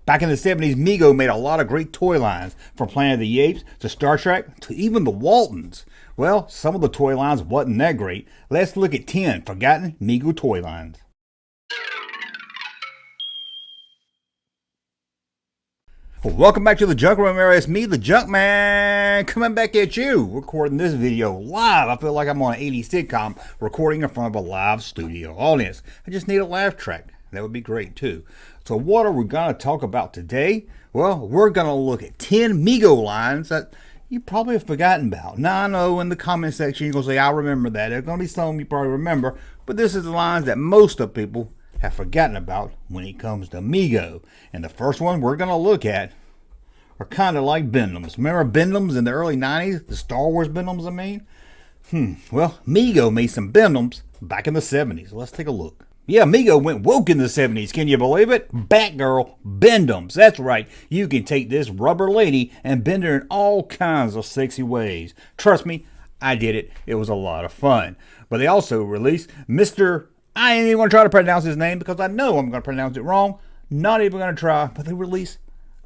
Back in the 70s, Mego made a lot of great toy lines, from Planet of the Apes to Star Trek to even the Waltons. Well, some of the toy lines wasn't that great. Let's look at 10 forgotten Mego toy lines. Well, welcome back to the Junk Room area. It's me, the Junkman, coming back at you, recording this video live. I feel like I'm on an 80s sitcom, recording in front of a live studio audience. I just need a laugh track. That would be great too. So what are we going to talk about today? Well, we're going to look at 10 Mego lines that you probably have forgotten about. Now, I know in the comment section you're going to say, I remember that. There's going to be some you probably remember, but this is the lines that most of people have forgotten about when it comes to Mego. And the first one we're going to look at are kind of like Bendums. Remember Bendums in the early 90s? The Star Wars Bendums, I mean? Well, Mego made some Bendums back in the 70s. Let's take a look. Yeah, Mego went woke in the 70s. Can you believe it? Batgirl Bendums. That's right. You can take this rubber lady and bend her in all kinds of sexy ways. Trust me, I did it. It was a lot of fun. But they also released Mr. I ain't even going to try to pronounce his name because I know I'm going to pronounce it wrong. Not even going to try. But they released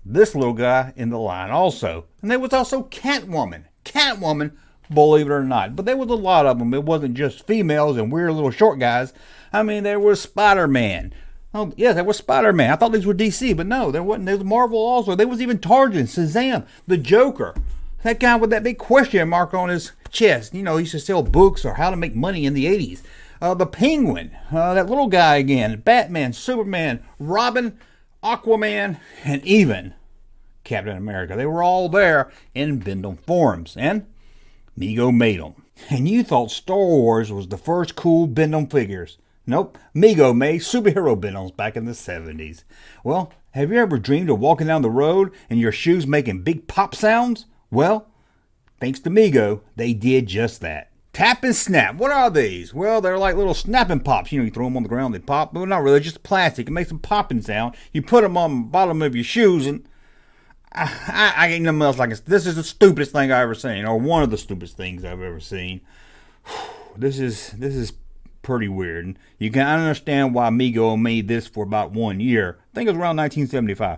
this little guy in the line also. And there was also Catwoman. Catwoman, believe it or not. But there was a lot of them. It wasn't just females and weird little short guys. I mean, there was Spider-Man. Oh, yeah, there was Spider-Man. I thought these were DC, but no, there wasn't. There was Marvel also. There was even Tarzan, Shazam, the Joker. That guy with that big question mark on his chest. You know, he used to sell books or how to make money in the 80s. The Penguin, that little guy again, Batman, Superman, Robin, Aquaman, and even Captain America. They were all there in Bendum forms, and Mego made them. And you thought Star Wars was the first cool Bendum figures. Nope, Mego made superhero Bendums back in the 70s. Well, have you ever dreamed of walking down the road and your shoes making big pop sounds? Well, thanks to Mego, they did just that. Tap and snap. What are these? Well, they're like little snapping pops. You know, you throw them on the ground, they pop. But not really, just plastic. It makes a popping sound. You put them on the bottom of your shoes, and I ain't nothing else like it. This is the stupidest thing I've ever seen, or one of the stupidest things I've ever seen. This is pretty weird. And you can understand why Mego made this for about 1 year. I think it was around 1975.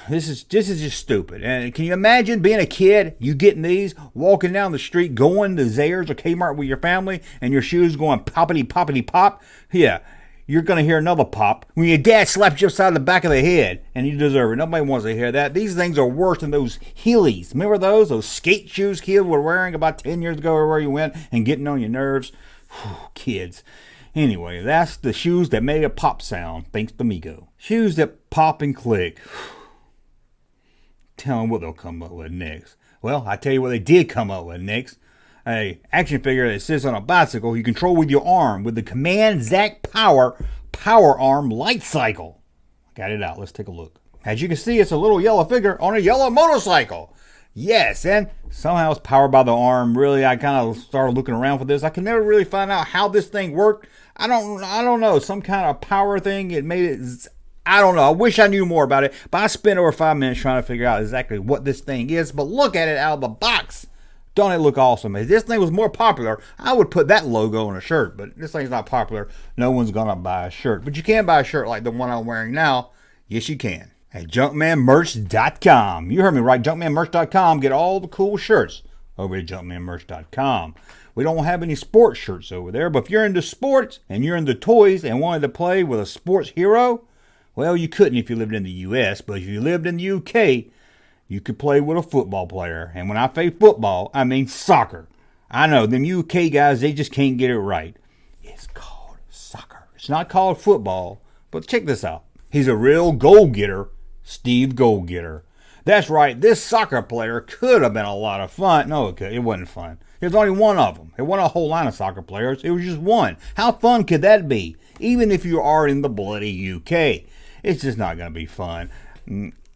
This is just stupid. And can you imagine being a kid, you getting these, walking down the street, going to Zayre's or Kmart with your family, and your shoes going poppity poppity pop? Yeah, you're going to hear another pop when your dad slaps you upside the back of the head, and you deserve it. Nobody wants to hear that. These things are worse than those Heelys. Remember those? Those skate shoes kids were wearing about 10 years ago where you went and getting on your nerves? Kids. Anyway, that's the shoes that made a pop sound, thanks to Mego. Shoes that pop and click. Tell them what they'll come up with next. Well, I tell you what they did come up with next. A action figure that sits on a bicycle you control with your arm with the Command Zack Power Arm Light Cycle. Got it out. Let's take a look. As you can see, it's a little yellow figure on a yellow motorcycle. Yes, and somehow it's powered by the arm. Really, I kind of started looking around for this. I could never really find out how this thing worked. I don't know. Some kind of power thing. It made it. I don't know. I wish I knew more about it. But I spent over 5 minutes trying to figure out exactly what this thing is. But look at it out of the box. Don't it look awesome? If this thing was more popular, I would put that logo on a shirt. But this thing's not popular. No one's going to buy a shirt. But you can buy a shirt like the one I'm wearing now. Yes, you can. At JunkmanMerch.com. You heard me right. JunkmanMerch.com. Get all the cool shirts over at JunkmanMerch.com. We don't have any sports shirts over there. But if you're into sports and you're into toys and wanted to play with a sports hero, well, you couldn't if you lived in the U.S., but if you lived in the U.K., you could play with a football player. And when I say football, I mean soccer. I know, them UK guys, they just can't get it right. It's called soccer. It's not called football, but check this out. He's a real goal-getter, Steve Goal-Getter. That's right, this soccer player could have been a lot of fun. No, it wasn't fun. There's only one of them. It wasn't a whole line of soccer players. It was just one. How fun could that be? Even if you are in the bloody UK. It's just not going to be fun.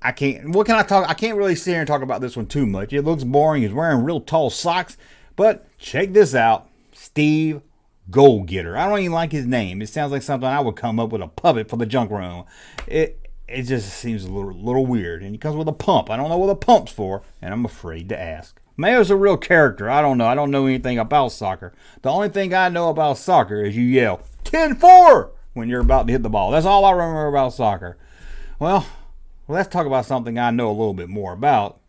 I can't really sit here and talk about this one too much. It looks boring. He's wearing real tall socks. But check this out. Steve Goal-Getter. I don't even like his name. It sounds like something I would come up with a puppet for the junk room. It just seems a little weird. And he comes with a pump. I don't know what the pump's for, and I'm afraid to ask. Mego's a real character. I don't know. I don't know anything about soccer. The only thing I know about soccer is you yell, 10-4! when you're about to hit the ball. That's all I remember about soccer. Well, Well, let's talk about something I know a little bit more about.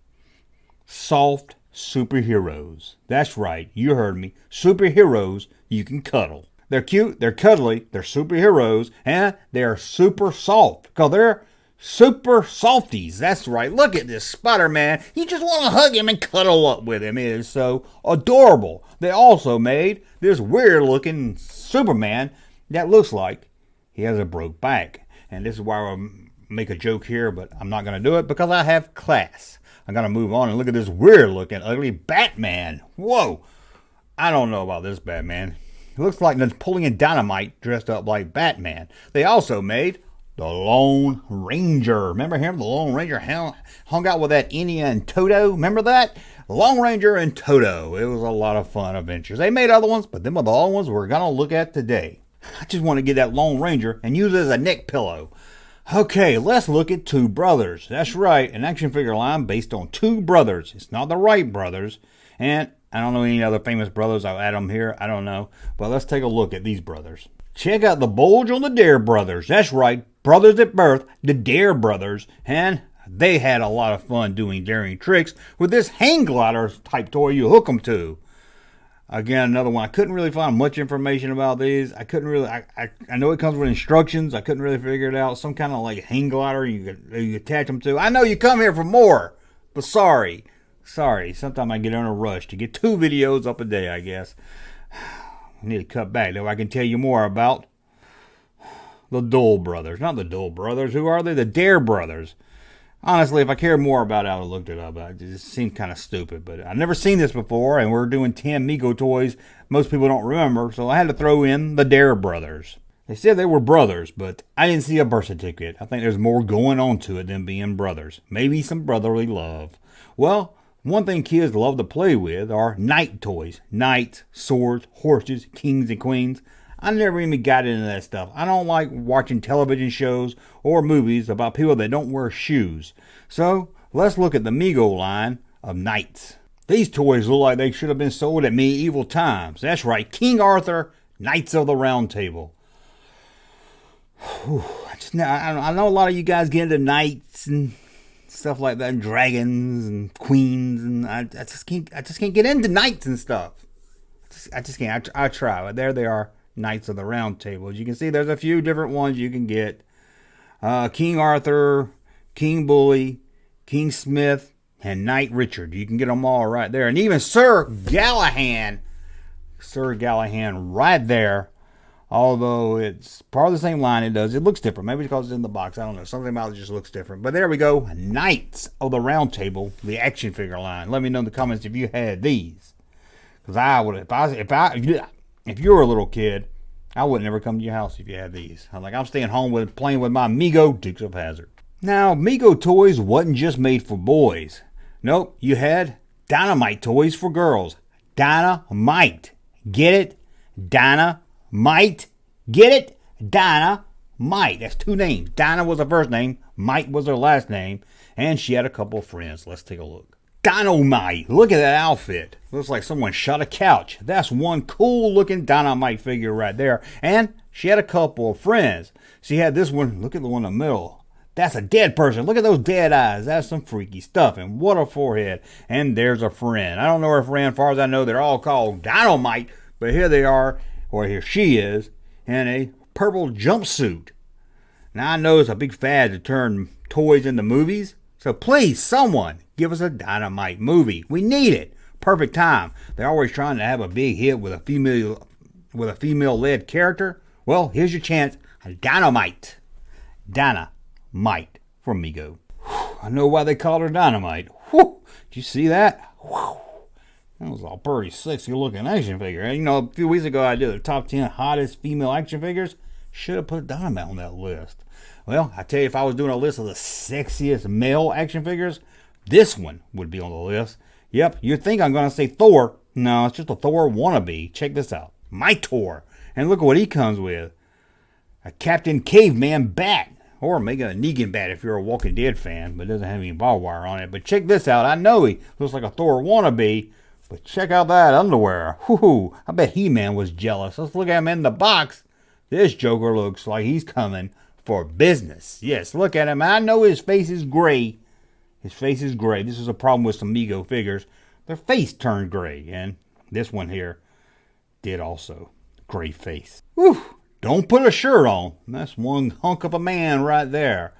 Soft superheroes. That's right, you heard me. Superheroes you can cuddle. They're cute, they're cuddly, they're superheroes, and they're super soft. Because they're super softies. That's right. Look at this Spider-Man. You just want to hug him and cuddle up with him. It is so adorable. They also made this weird-looking Superman that looks like he has a broke back. And this is why I'll make a joke here, but I'm not going to do it because I have class. I'm going to move on and look at this weird-looking, ugly Batman. Whoa. I don't know about this Batman. He looks like Napoleon Dynamite dressed up like Batman. They also made the Lone Ranger. Remember him? The Lone Ranger hung out with that Enya and Toto. Remember that? Lone Ranger and Toto. It was a lot of fun adventures. They made other ones, but them are the only ones we're going to look at today. I just want to get that Lone Ranger and use it as a neck pillow. Okay, let's look at Two Brothers. That's right, an action figure line based on two brothers. It's not the Wright brothers. And I don't know any other famous brothers. I'll add them here. I don't know. But let's take a look at these brothers. Check out the bulge on the Dare Brothers. That's right, brothers at birth, the Dare Brothers. And they had a lot of fun doing daring tricks with this hang glider type toy you hook them to. Again, another one. I couldn't really find much information about these. I couldn't really, I know it comes with instructions. I couldn't really figure it out. Some kind of like hang glider you attach them to. I know you come here for more, but sorry. Sometimes I get in a rush to get 2 videos up a day, I guess. I need to cut back, though. I can tell you more about the Dole Brothers. Not the Dole Brothers. Who are they? The Dare Brothers. Honestly, if I cared more about it, I would have looked it up. It just seemed kind of stupid. But I've never seen this before, and we're doing 10 Mego toys. Most people don't remember, so I had to throw in the Dare Brothers. They said they were brothers, but I didn't see a birth certificate. I think there's more going on to it than being brothers. Maybe some brotherly love. Well, one thing kids love to play with are knight toys. Knights, swords, horses, kings and queens. I never even got into that stuff. I don't like watching television shows or movies about people that don't wear shoes. So, let's look at the Mego line of knights. These toys look like they should have been sold at medieval times. That's right, King Arthur, Knights of the Round Table. I know a lot of you guys get into knights and stuff like that, and dragons and queens, and I just can't get into knights and stuff. I just can't. I try, but there they are. Knights of the Round Table. As you can see, there's a few different ones you can get. King Arthur, King Bully, King Smith, and Knight Richard. You can get them all right there. And even Sir Galahad right there. Although it's part of the same line, it looks different. Maybe because it's in the box. I don't know. Something about it just looks different. But there we go. Knights of the Round Table, the action figure line. Let me know in the comments if you had these. Because I would, if you were a little kid, I would never come to your house if you had these. I'm staying home playing with my Mego Dukes of Hazzard. Now, Mego toys wasn't just made for boys. Nope, you had Dynamite toys for girls. Dynamite. Get it? Dynamite. Get it? Dynamite. That's 2 names. Dinah was her first name. Mite was her last name. And she had a couple of friends. Let's take a look. Dynamite. Look at that outfit. Looks like someone shot a couch. That's one cool looking Dynamite figure right there. And she had a couple of friends. She had this one. Look at the one in the middle. That's a dead person. Look at those dead eyes. That's some freaky stuff. And what a forehead. And there's a friend. I don't know her friend. As far as I know, they're all called Dynamite. But here they are, or here she is, in a purple jumpsuit. Now I know it's a big fad to turn toys into movies. So please, someone, give us a Dynamite movie. We need it. Perfect time. They're always trying to have a big hit with a female-led character. Well, here's your chance. Dynamite. Dynamite from Mego. I know why they called her Dynamite. Whew. Did you see that? Whew. That was all pretty sexy looking action figure. You know, a few weeks ago I did the top 10 hottest female action figures. Should have put Dynamite on that list. Well, I tell you, if I was doing a list of the sexiest male action figures, this one would be on the list. Yep, you'd think I'm going to say Thor. No, it's just a Thor wannabe. Check this out. My Thor. And look at what he comes with. A Captain Caveman bat. Or maybe a Negan bat if you're a Walking Dead fan, but it doesn't have any barbed wire on it. But check this out. I know he looks like a Thor wannabe, but check out that underwear. Whoo! I bet He-Man was jealous. Let's look at him in the box. This Joker looks like he's coming for business. Yes, look at him. I know his face is gray. His face is gray. This is a problem with some Mego figures. Their face turned gray, and this one here did also. Gray face. Whew. Don't put a shirt on. That's one hunk of a man right there.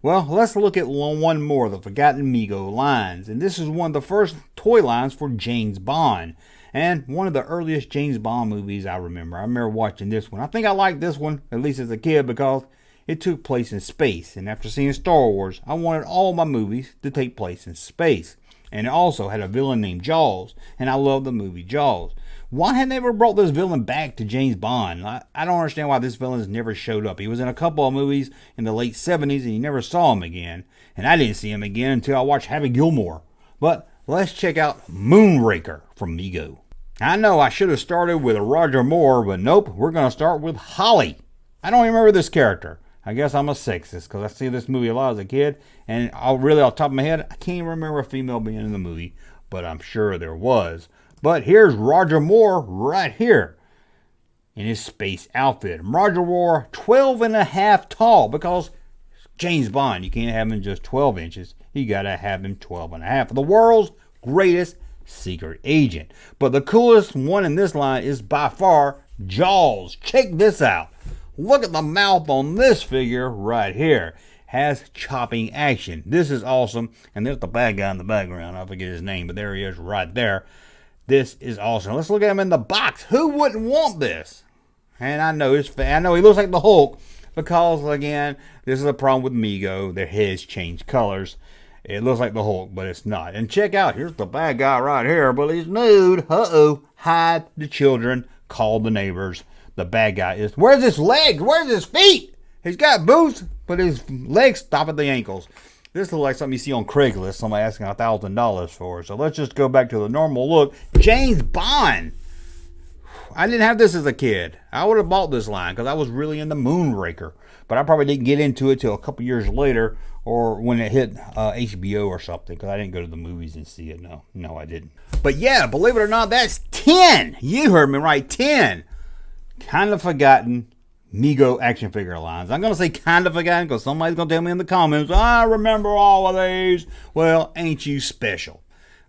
Well, let's look at one more, the Forgotten Mego lines. And this is one of the first toy lines for James Bond. And one of the earliest James Bond movies I remember. I remember watching this one. I think I liked this one, at least as a kid, because it took place in space. And after seeing Star Wars, I wanted all my movies to take place in space. And it also had a villain named Jaws. And I love the movie Jaws. Why had they ever brought this villain back to James Bond? I don't understand why this villain has never showed up. He was in a couple of movies in the late 70s and you never saw him again. And I didn't see him again until I watched Happy Gilmore. But let's check out Moonraker from Mego. I know I should have started with Roger Moore, but nope, we're going to start with Holly. I don't even remember this character. I guess I'm a sexist because I see this movie a lot as a kid. And really off the top of my head, I can't even remember a female being in the movie. But I'm sure there was. But here's Roger Moore right here in his space outfit. Roger Moore, 12.5 tall, because James Bond, you can't have him just 12 inches. You got to have him 12.5. The world's greatest secret agent. But the coolest one in this line is by far Jaws. Check this out. Look at the mouth on this figure right here. Has chopping action. This is awesome. And there's the bad guy in the background. I forget his name, but there he is right there. This is awesome. Let's look at him in the box. Who wouldn't want this? And I know he looks like the Hulk because, again, this is a problem with Mego. Their heads change colors. It looks like the Hulk, but it's not. And check out, here's the bad guy right here, but he's nude. Uh-oh. Hide the children. Call the neighbors. The bad guy is, where's his leg? Where's his feet? He's got boots, but his legs stop at the ankles. This looks like something you see on Craigslist, somebody asking $1,000 for. So let's just go back to the normal look. James Bond. I didn't have this as a kid. I would have bought this line because I was really into Moonraker. But I probably didn't get into it till a couple years later or when it hit HBO or something, because I didn't go to the movies and see it. No, I didn't. But yeah, believe it or not, that's 10. You heard me right, 10. Kind of forgotten Mego action figure lines. I'm going to say kind of forgotten because somebody's going to tell me in the comments, I remember all of these. Well, ain't you special?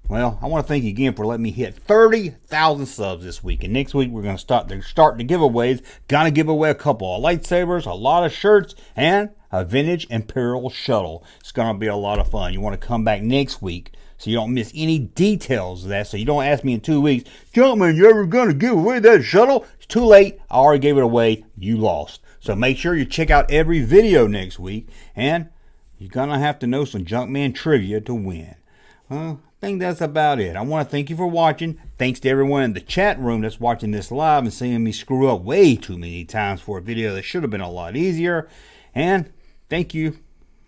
Well, I want to thank you again for letting me hit 30,000 subs this week. And next week, we're going to start the giveaways. Going to give away a couple of lightsabers, a lot of shirts, and a vintage Imperial shuttle. It's going to be a lot of fun. You want to come back next week so you don't miss any details of that. So you don't ask me in 2 weeks, Junkman, you ever going to give away that shuttle? It's too late. I already gave it away. You lost. So make sure you check out every video next week. And you're going to have to know some Junkman trivia to win. I think that's about it. I want to thank you for watching. Thanks to everyone in the chat room that's watching this live and seeing me screw up way too many times for a video that should have been a lot easier. And thank you.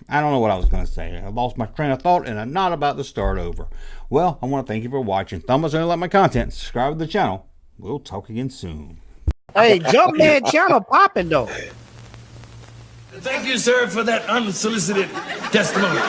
I don't know what I was going to say. I lost my train of thought and I'm not about to start over. Well, I want to thank you for watching. Thumbs up if you like my content. Subscribe to the channel. We'll talk again soon. Hey, Junkman channel popping though. Thank you, sir, for that unsolicited testimony.